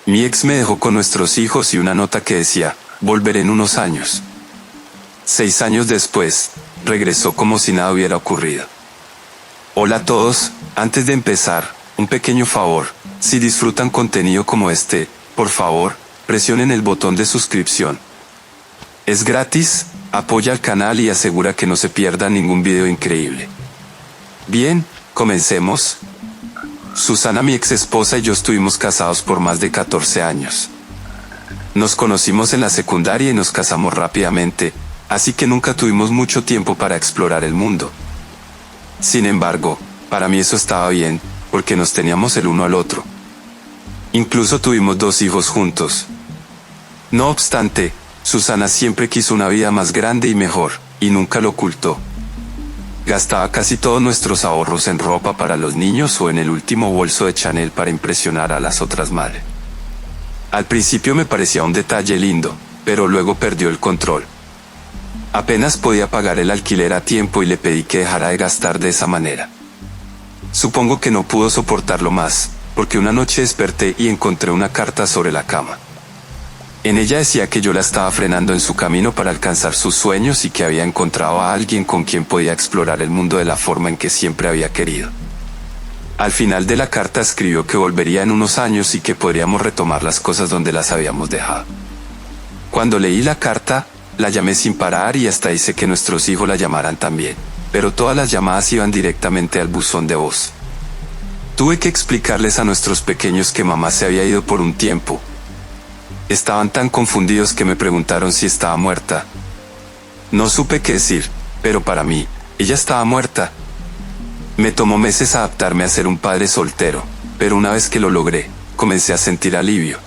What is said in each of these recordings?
Mi ex me dejó con nuestros hijos y una nota que decía, volveré en unos años. 6 años después, regresó como si nada hubiera ocurrido. Hola a todos, antes de empezar, un pequeño favor, si disfrutan contenido como este, por favor, presionen el botón de suscripción. Es gratis, apoya al canal y asegura que no se pierda ningún video increíble. Bien, comencemos. Susana, mi ex esposa, y yo estuvimos casados por más de 14 años. Nos conocimos en la secundaria y nos casamos rápidamente, así que nunca tuvimos mucho tiempo para explorar el mundo. Sin embargo, para mí eso estaba bien, porque nos teníamos el uno al otro. Incluso tuvimos 2 hijos juntos. No obstante, Susana siempre quiso una vida más grande y mejor, y nunca lo ocultó. Gastaba casi todos nuestros ahorros en ropa para los niños o en el último bolso de Chanel para impresionar a las otras madres. Al principio me parecía un detalle lindo, pero luego perdió el control. Apenas podía pagar el alquiler a tiempo y le pedí que dejara de gastar de esa manera. Supongo que no pudo soportarlo más, porque una noche desperté y encontré una carta sobre la cama. En ella decía que yo la estaba frenando en su camino para alcanzar sus sueños y que había encontrado a alguien con quien podía explorar el mundo de la forma en que siempre había querido. Al final de la carta escribió que volvería en unos años y que podríamos retomar las cosas donde las habíamos dejado. Cuando leí la carta, la llamé sin parar y hasta hice que nuestros hijos la llamaran también, pero todas las llamadas iban directamente al buzón de voz. Tuve que explicarles a nuestros pequeños que mamá se había ido por un tiempo. Estaban tan confundidos que me preguntaron si estaba muerta. No supe qué decir, pero para mí, ella estaba muerta. Me tomó meses adaptarme a ser un padre soltero, pero una vez que lo logré, comencé a sentir alivio.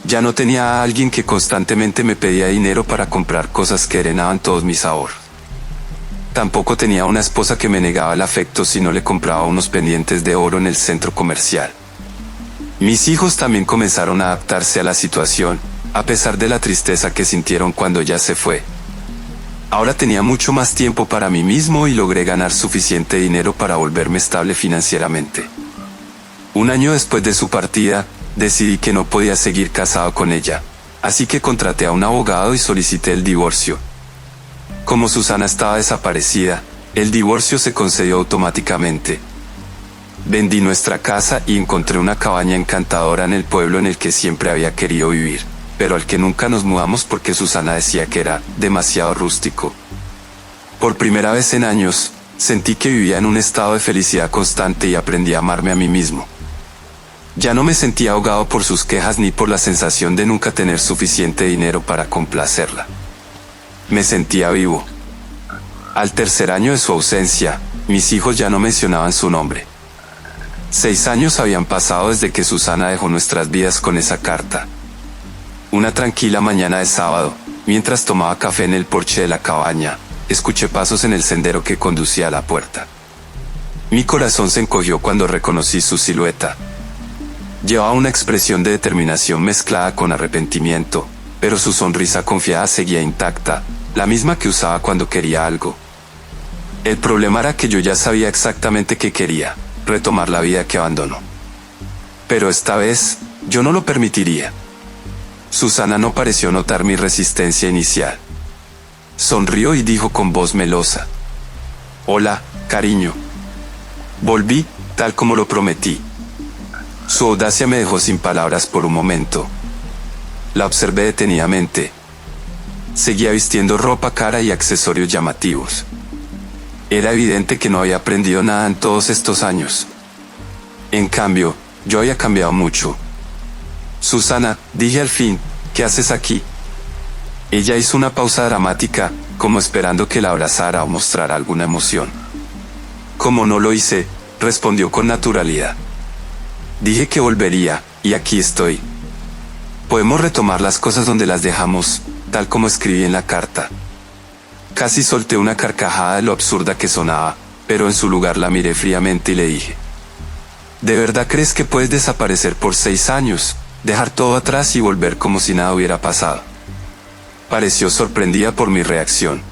Ya no tenía a alguien que constantemente me pedía dinero para comprar cosas que drenaban todos mis ahorros. Tampoco tenía una esposa que me negaba el afecto si no le compraba unos pendientes de oro en el centro comercial. Mis hijos también comenzaron a adaptarse a la situación, a pesar de la tristeza que sintieron cuando ella se fue. Ahora tenía mucho más tiempo para mí mismo y logré ganar suficiente dinero para volverme estable financieramente. Un año después de su partida, decidí que no podía seguir casado con ella, así que contraté a un abogado y solicité el divorcio. Como Susana estaba desaparecida, el divorcio se concedió automáticamente. Vendí nuestra casa y encontré una cabaña encantadora en el pueblo en el que siempre había querido vivir, pero al que nunca nos mudamos porque Susana decía que era demasiado rústico. Por primera vez en años, sentí que vivía en un estado de felicidad constante y aprendí a amarme a mí mismo. Ya no me sentía ahogado por sus quejas ni por la sensación de nunca tener suficiente dinero para complacerla. Me sentía vivo. Al tercer año de su ausencia, mis hijos ya no mencionaban su nombre. 6 años habían pasado desde que Susana dejó nuestras vidas con esa carta. Una tranquila mañana de sábado, mientras tomaba café en el porche de la cabaña, escuché pasos en el sendero que conducía a la puerta. Mi corazón se encogió cuando reconocí su silueta. Llevaba una expresión de determinación mezclada con arrepentimiento, pero su sonrisa confiada seguía intacta, la misma que usaba cuando quería algo. El problema era que yo ya sabía exactamente qué quería: retomar la vida que abandonó. Pero esta vez, yo no lo permitiría. Susana no pareció notar mi resistencia inicial. Sonrió y dijo con voz melosa: «Hola, cariño». Volví, tal como lo prometí. Su audacia me dejó sin palabras por un momento. La observé detenidamente. Seguía vistiendo ropa cara y accesorios llamativos. Era evidente que no había aprendido nada en todos estos años. En cambio, yo había cambiado mucho. «Susana», dije al fin, «¿qué haces aquí?». Ella hizo una pausa dramática, como esperando que la abrazara o mostrara alguna emoción. Como no lo hice, respondió con naturalidad. «Dije que volvería, y aquí estoy. Podemos retomar las cosas donde las dejamos, tal como escribí en la carta». Casi solté una carcajada de lo absurda que sonaba, pero en su lugar la miré fríamente y le dije: «¿De verdad crees que puedes desaparecer por 6 años, dejar todo atrás y volver como si nada hubiera pasado?». Pareció sorprendida por mi reacción.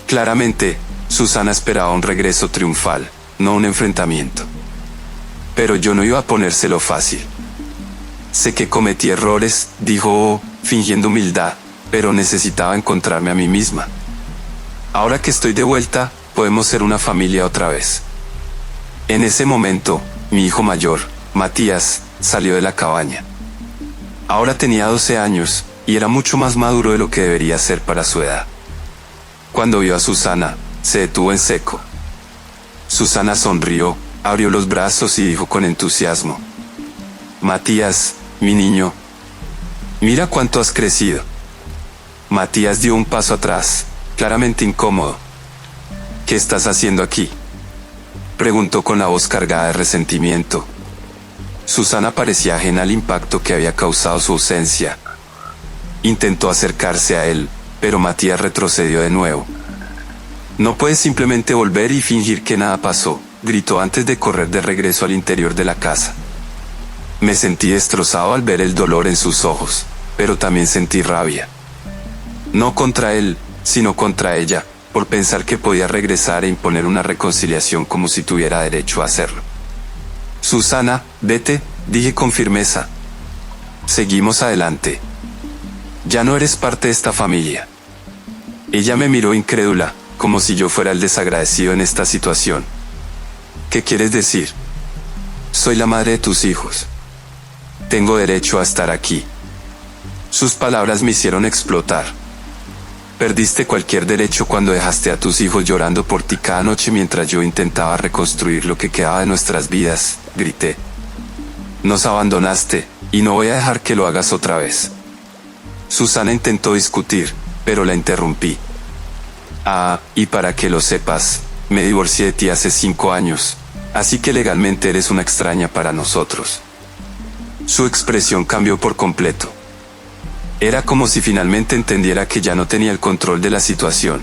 Claramente, Susana esperaba un regreso triunfal, no un enfrentamiento. Pero yo no iba a ponérselo fácil. Sé que cometí errores, dijo, fingiendo humildad, pero necesitaba encontrarme a mí misma. Ahora que estoy de vuelta, podemos ser una familia otra vez. En ese momento, mi hijo mayor, Matías, salió de la cabaña. Ahora tenía 12 años, y era mucho más maduro de lo que debería ser para su edad. Cuando vio a Susana, se detuvo en seco. Susana sonrió, abrió los brazos y dijo con entusiasmo: Matías, mi niño, mira cuánto has crecido. Matías dio un paso atrás, claramente incómodo. ¿Qué estás haciendo aquí?, preguntó con la voz cargada de resentimiento. Susana parecía ajena al impacto que había causado su ausencia. Intentó acercarse a él, pero Matías retrocedió de nuevo. No puedes simplemente volver y fingir que nada pasó, gritó antes de correr de regreso al interior de la casa. Me sentí destrozado al ver el dolor en sus ojos, pero también sentí rabia. No contra él, sino contra ella, por pensar que podía regresar e imponer una reconciliación como si tuviera derecho a hacerlo. Susana, vete, dije con firmeza. Seguimos adelante. Ya no eres parte de esta familia. Ella me miró incrédula, como si yo fuera el desagradecido en esta situación. ¿Qué quieres decir? Soy la madre de tus hijos. Tengo derecho a estar aquí. Sus palabras me hicieron explotar. Perdiste cualquier derecho cuando dejaste a tus hijos llorando por ti cada noche mientras yo intentaba reconstruir lo que quedaba de nuestras vidas, grité. Nos abandonaste, y no voy a dejar que lo hagas otra vez. Susana intentó discutir, pero la interrumpí. Y para que lo sepas, me divorcié de ti hace 5 años, así que legalmente eres una extraña para nosotros. Su expresión cambió por completo. Era como si finalmente entendiera que ya no tenía el control de la situación.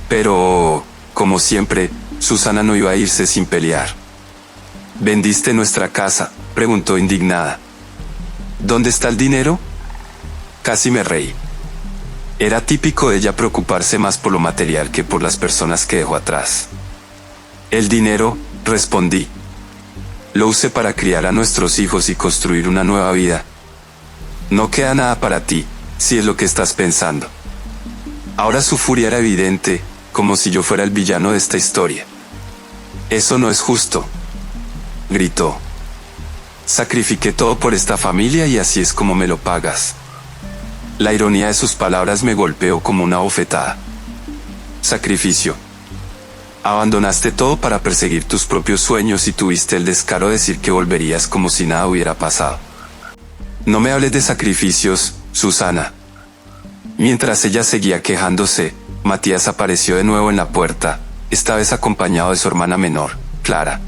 Pero, como siempre, Susana no iba a irse sin pelear. ¿Vendiste nuestra casa?, preguntó indignada. ¿Dónde está el dinero? Casi me reí. Era típico de ella preocuparse más por lo material que por las personas que dejó atrás. El dinero, respondí. Lo usé para criar a nuestros hijos y construir una nueva vida. No queda nada para ti, si es lo que estás pensando. Ahora su furia era evidente, como si yo fuera el villano de esta historia. Eso no es justo, gritó. Sacrifiqué todo por esta familia y así es como me lo pagas. La ironía de sus palabras me golpeó como una bofetada. Sacrificio. Abandonaste todo para perseguir tus propios sueños y tuviste el descaro de decir que volverías como si nada hubiera pasado. No me hables de sacrificios, Susana. Mientras ella seguía quejándose, Matías apareció de nuevo en la puerta, esta vez acompañado de su hermana menor, Clara.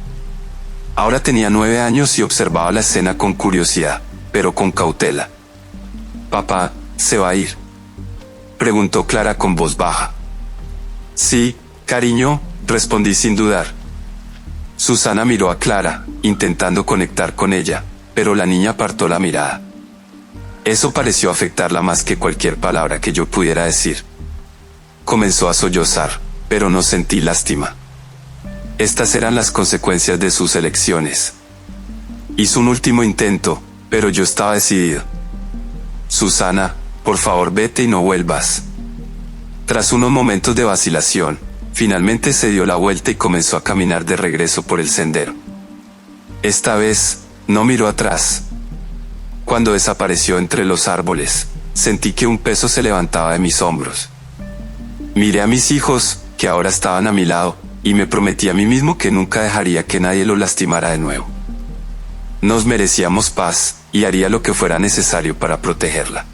Ahora tenía 9 años y observaba la escena con curiosidad, pero con cautela. «Papá, ¿se va a ir?», preguntó Clara con voz baja. «Sí, cariño», respondí sin dudar. Susana miró a Clara, intentando conectar con ella, pero la niña apartó la mirada. Eso pareció afectarla más que cualquier palabra que yo pudiera decir. Comenzó a sollozar, pero no sentí lástima. Estas eran las consecuencias de sus elecciones. Hizo un último intento, pero yo estaba decidido. Susana, por favor vete y no vuelvas. Tras unos momentos de vacilación, finalmente se dio la vuelta y comenzó a caminar de regreso por el sendero. Esta vez, no miró atrás. Cuando desapareció entre los árboles, sentí que un peso se levantaba de mis hombros. Miré a mis hijos, que ahora estaban a mi lado, y me prometí a mí mismo que nunca dejaría que nadie los lastimara de nuevo. Nos merecíamos paz, y haría lo que fuera necesario para protegerla.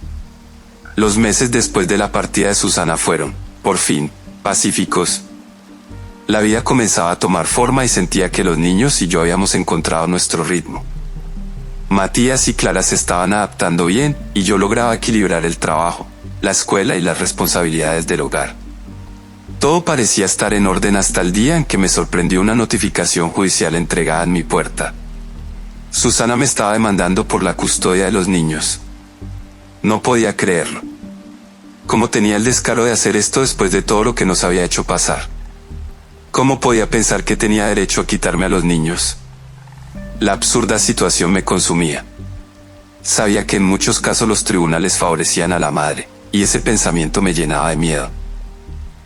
Los meses después de la partida de Susana fueron, por fin, pacíficos. La vida comenzaba a tomar forma y sentía que los niños y yo habíamos encontrado nuestro ritmo. Matías y Clara se estaban adaptando bien y yo lograba equilibrar el trabajo, la escuela y las responsabilidades del hogar. Todo parecía estar en orden hasta el día en que me sorprendió una notificación judicial entregada en mi puerta. Susana me estaba demandando por la custodia de los niños. No podía creerlo. ¿Cómo tenía el descaro de hacer esto después de todo lo que nos había hecho pasar? ¿Cómo podía pensar que tenía derecho a quitarme a los niños? La absurda situación me consumía. Sabía que en muchos casos los tribunales favorecían a la madre, y ese pensamiento me llenaba de miedo.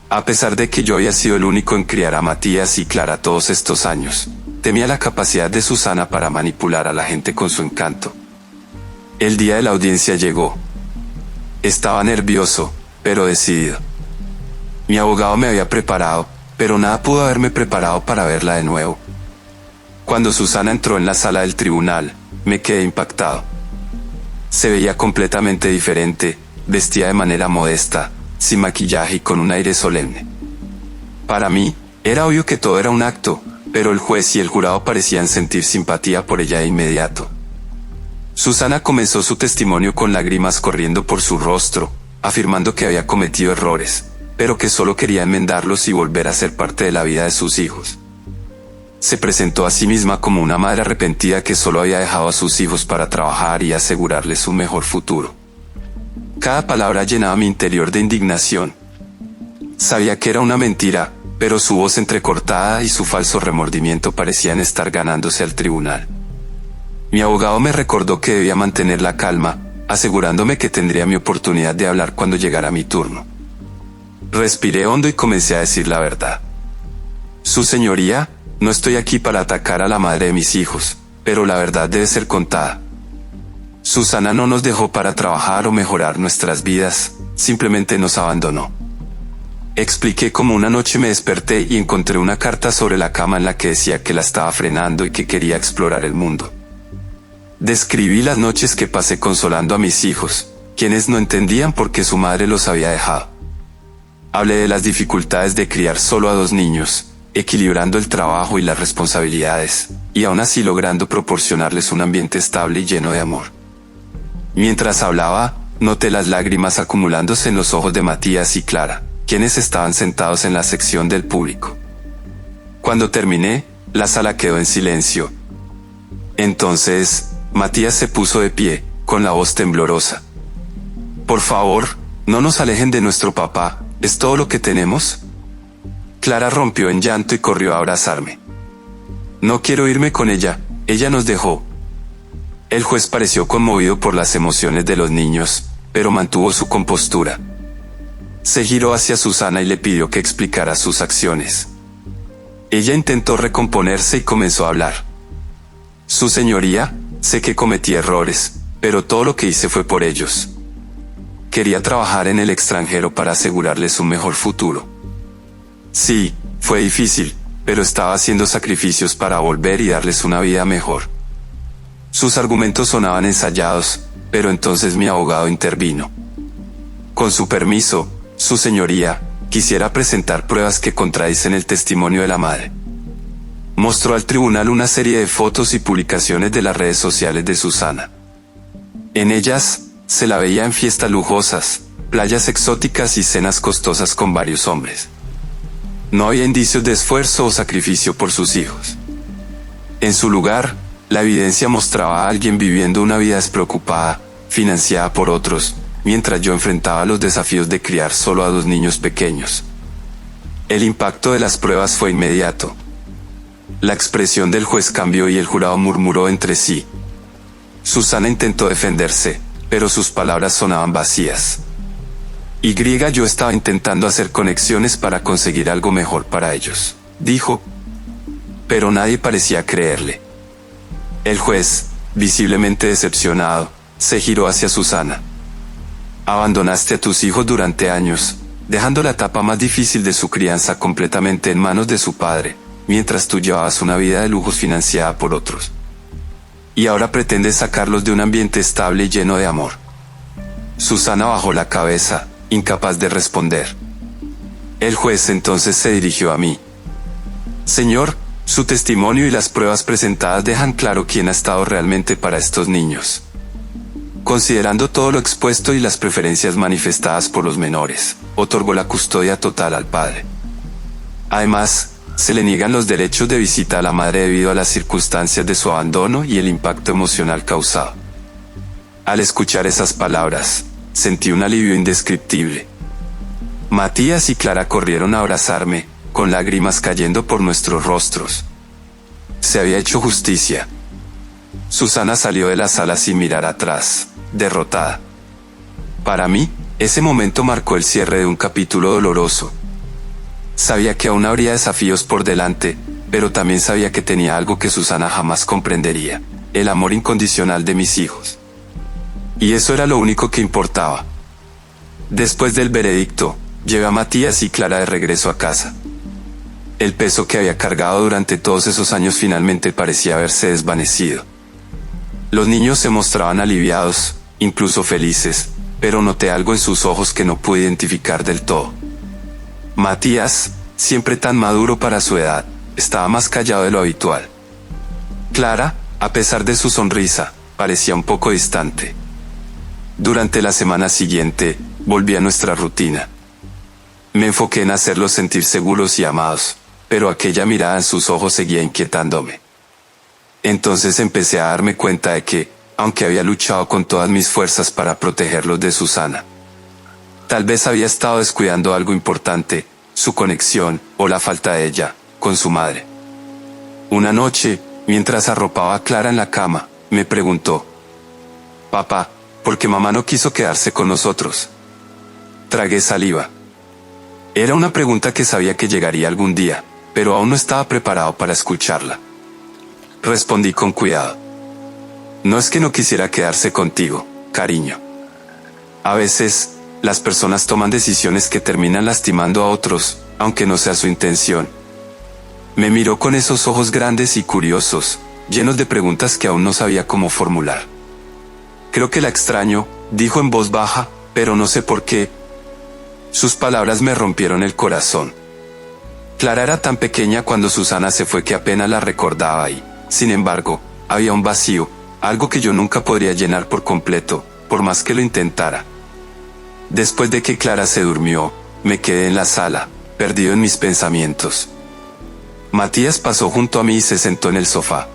A pesar de que yo había sido el único en criar a Matías y Clara todos estos años, temía la capacidad de Susana para manipular a la gente con su encanto. El día de la audiencia llegó. Estaba nervioso, pero decidido. Mi abogado me había preparado, pero nada pudo haberme preparado para verla de nuevo. Cuando Susana entró en la sala del tribunal, me quedé impactado. Se veía completamente diferente, vestida de manera modesta, sin maquillaje y con un aire solemne. Para mí, era obvio que todo era un acto, pero el juez y el jurado parecían sentir simpatía por ella de inmediato. Susana comenzó su testimonio con lágrimas corriendo por su rostro, afirmando que había cometido errores, pero que solo quería enmendarlos y volver a ser parte de la vida de sus hijos. Se presentó a sí misma como una madre arrepentida que solo había dejado a sus hijos para trabajar y asegurarles un mejor futuro. Cada palabra llenaba mi interior de indignación. Sabía que era una mentira, pero su voz entrecortada y su falso remordimiento parecían estar ganándose al tribunal. Mi abogado me recordó que debía mantener la calma, asegurándome que tendría mi oportunidad de hablar cuando llegara mi turno. Respiré hondo y comencé a decir la verdad. Su señoría, no estoy aquí para atacar a la madre de mis hijos, pero la verdad debe ser contada. Susana no nos dejó para trabajar o mejorar nuestras vidas, simplemente nos abandonó. Expliqué cómo una noche me desperté y encontré una carta sobre la cama en la que decía que la estaba frenando y que quería explorar el mundo. Describí las noches que pasé consolando a mis hijos, quienes no entendían por qué su madre los había dejado. Hablé de las dificultades de criar solo a 2 niños, equilibrando el trabajo y las responsabilidades, y aún así logrando proporcionarles un ambiente estable y lleno de amor. Mientras hablaba, noté las lágrimas acumulándose en los ojos de Matías y Clara, quienes estaban sentados en la sección del público. Cuando terminé, la sala quedó en silencio. Entonces, Matías se puso de pie, con la voz temblorosa. «Por favor, no nos alejen de nuestro papá, ¿es todo lo que tenemos?». Clara rompió en llanto y corrió a abrazarme. «No quiero irme con ella, ella nos dejó». El juez pareció conmovido por las emociones de los niños, pero mantuvo su compostura. Se giró hacia Susana y le pidió que explicara sus acciones. Ella intentó recomponerse y comenzó a hablar. «Su señoría, sé que cometí errores, pero todo lo que hice fue por ellos. Quería trabajar en el extranjero para asegurarles un mejor futuro. Sí, fue difícil, pero estaba haciendo sacrificios para volver y darles una vida mejor». Sus argumentos sonaban ensayados, pero entonces mi abogado intervino. «Con su permiso, su señoría, quisiera presentar pruebas que contradicen el testimonio de la madre». Mostró al tribunal una serie de fotos y publicaciones de las redes sociales de Susana. En ellas, se la veía en fiestas lujosas, playas exóticas y cenas costosas con varios hombres. No había indicios de esfuerzo o sacrificio por sus hijos. En su lugar, la evidencia mostraba a alguien viviendo una vida despreocupada, financiada por otros, mientras yo enfrentaba los desafíos de criar solo a 2 niños pequeños. El impacto de las pruebas fue inmediato. La expresión del juez cambió y el jurado murmuró entre sí. Susana intentó defenderse, pero sus palabras sonaban vacías. Yo estaba intentando hacer conexiones para conseguir algo mejor para ellos, dijo. Pero nadie parecía creerle. El juez, visiblemente decepcionado, se giró hacia Susana. «Abandonaste a tus hijos durante años, dejando la etapa más difícil de su crianza completamente en manos de su padre, mientras tú llevabas una vida de lujos financiada por otros. Y ahora pretendes sacarlos de un ambiente estable y lleno de amor». Susana bajó la cabeza, incapaz de responder. El juez entonces se dirigió a mí. «Señor, su testimonio y las pruebas presentadas dejan claro quién ha estado realmente para estos niños. Considerando todo lo expuesto y las preferencias manifestadas por los menores, otorgó la custodia total al padre. Además, se le niegan los derechos de visita a la madre debido a las circunstancias de su abandono y el impacto emocional causado». Al escuchar esas palabras, sentí un alivio indescriptible. Matías y Clara corrieron a abrazarme, con lágrimas cayendo por nuestros rostros. Se había hecho justicia. Susana salió de la sala sin mirar atrás, derrotada. Para mí, ese momento marcó el cierre de un capítulo doloroso. Sabía que aún habría desafíos por delante, pero también sabía que tenía algo que Susana jamás comprendería: el amor incondicional de mis hijos. Y eso era lo único que importaba. Después del veredicto, llevé a Matías y Clara de regreso a casa. El peso que había cargado durante todos esos años finalmente parecía haberse desvanecido. Los niños se mostraban aliviados, incluso felices, pero noté algo en sus ojos que no pude identificar del todo. Matías, siempre tan maduro para su edad, estaba más callado de lo habitual. Clara, a pesar de su sonrisa, parecía un poco distante. Durante la semana siguiente, volví a nuestra rutina. Me enfoqué en hacerlos sentir seguros y amados, pero aquella mirada en sus ojos seguía inquietándome. Entonces empecé a darme cuenta de que, aunque había luchado con todas mis fuerzas para protegerlos de Susana, tal vez había estado descuidando algo importante: su conexión, o la falta de ella, con su madre. Una noche, mientras arropaba a Clara en la cama, me preguntó: «Papá, ¿por qué mamá no quiso quedarse con nosotros?». Tragué saliva. Era una pregunta que sabía que llegaría algún día, pero aún no estaba preparado para escucharla. Respondí con cuidado: «No es que no quisiera quedarse contigo, cariño. A veces, las personas toman decisiones que terminan lastimando a otros, aunque no sea su intención». Me miró con esos ojos grandes y curiosos, llenos de preguntas que aún no sabía cómo formular. «Creo que la extraño», dijo en voz baja, pero no sé por qué. Sus palabras me rompieron el corazón. Clara era tan pequeña cuando Susana se fue que apenas la recordaba y, sin embargo, había un vacío, algo que yo nunca podría llenar por completo, por más que lo intentara. Después de que Clara se durmió, me quedé en la sala, perdido en mis pensamientos. Matías pasó junto a mí y se sentó en el sofá.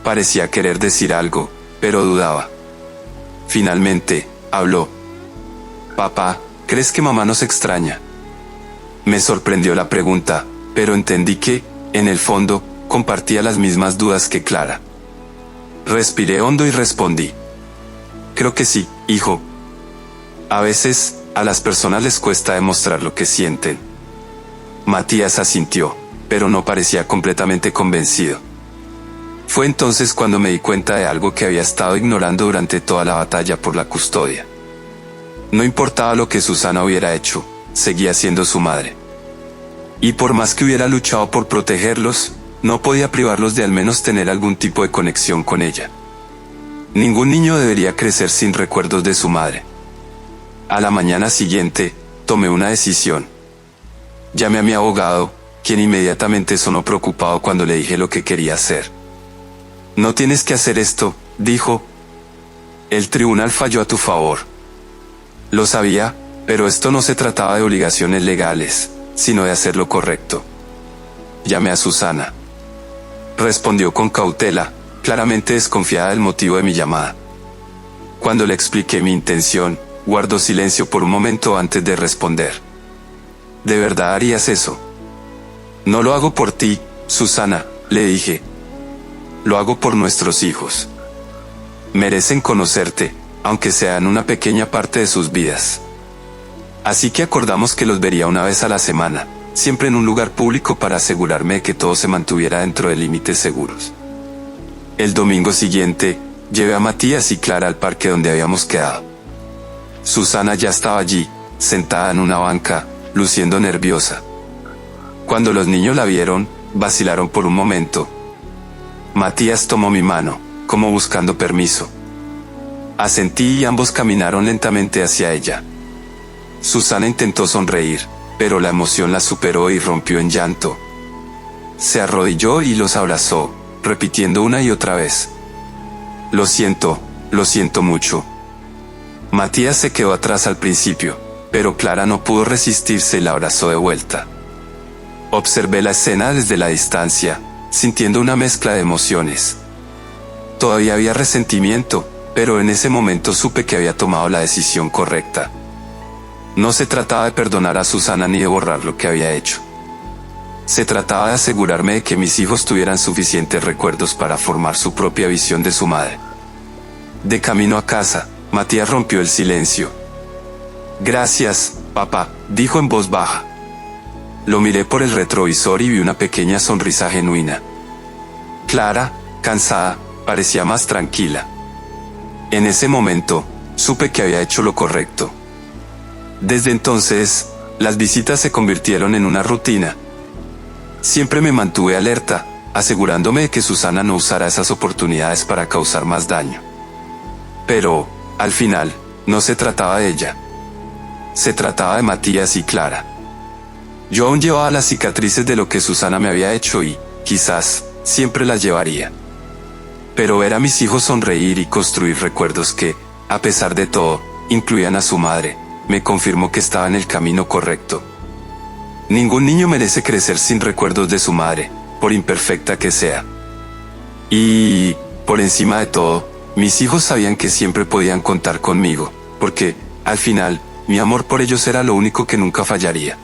Parecía querer decir algo, pero dudaba. Finalmente, habló: «Papá, ¿crees que mamá nos extraña?». Me sorprendió la pregunta, pero entendí que, en el fondo, compartía las mismas dudas que Clara. Respiré hondo y respondí: «Creo que sí, hijo. A veces, a las personas les cuesta demostrar lo que sienten». Matías asintió, pero no parecía completamente convencido. Fue entonces cuando me di cuenta de algo que había estado ignorando durante toda la batalla por la custodia. No importaba lo que Susana hubiera hecho, seguía siendo su madre. Y por más que hubiera luchado por protegerlos, no podía privarlos de al menos tener algún tipo de conexión con ella. Ningún niño debería crecer sin recuerdos de su madre. A la mañana siguiente, tomé una decisión. Llamé a mi abogado, quien inmediatamente sonó preocupado cuando le dije lo que quería hacer. «No tienes que hacer esto», dijo. «El tribunal falló a tu favor». Lo sabía, pero esto no se trataba de obligaciones legales, sino de hacer lo correcto. Llamé a Susana. Respondió con cautela, claramente desconfiada del motivo de mi llamada. Cuando le expliqué mi intención, guardó silencio por un momento antes de responder. «¿De verdad harías eso?». «No lo hago por ti, Susana», le dije. «Lo hago por nuestros hijos. Merecen conocerte, aunque sea en una pequeña parte de sus vidas». Así que acordamos que los vería una vez a la semana, siempre en un lugar público para asegurarme de que todo se mantuviera dentro de límites seguros. El domingo siguiente, llevé a Matías y Clara al parque donde habíamos quedado. Susana ya estaba allí, sentada en una banca, luciendo nerviosa. Cuando los niños la vieron, vacilaron por un momento. Matías tomó mi mano, como buscando permiso. Asentí y ambos caminaron lentamente hacia ella. Susana intentó sonreír, pero la emoción la superó y rompió en llanto. Se arrodilló y los abrazó, repitiendo una y otra vez: lo siento mucho». Matías se quedó atrás al principio, pero Clara no pudo resistirse y la abrazó de vuelta. Observé la escena desde la distancia, sintiendo una mezcla de emociones. Todavía había resentimiento, pero en ese momento supe que había tomado la decisión correcta. No se trataba de perdonar a Susana ni de borrar lo que había hecho. Se trataba de asegurarme de que mis hijos tuvieran suficientes recuerdos para formar su propia visión de su madre. De camino a casa, Matías rompió el silencio. Gracias, papá, dijo en voz baja. Lo miré por el retrovisor y vi una pequeña sonrisa genuina. Clara, cansada, parecía más tranquila. En ese momento, supe que había hecho lo correcto. Desde entonces, las visitas se convirtieron en una rutina. Siempre me mantuve alerta, asegurándome de que Susana no usara esas oportunidades para causar más daño. Pero, al final, no se trataba de ella. Se trataba de Matías y Clara. Yo aún llevaba las cicatrices de lo que Susana me había hecho y, quizás, siempre las llevaría. Pero ver a mis hijos sonreír y construir recuerdos que, a pesar de todo, incluían a su madre, me confirmó que estaba en el camino correcto. Ningún niño merece crecer sin recuerdos de su madre, por imperfecta que sea. Y, por encima de todo, mis hijos sabían que siempre podían contar conmigo, porque, al final, mi amor por ellos era lo único que nunca fallaría.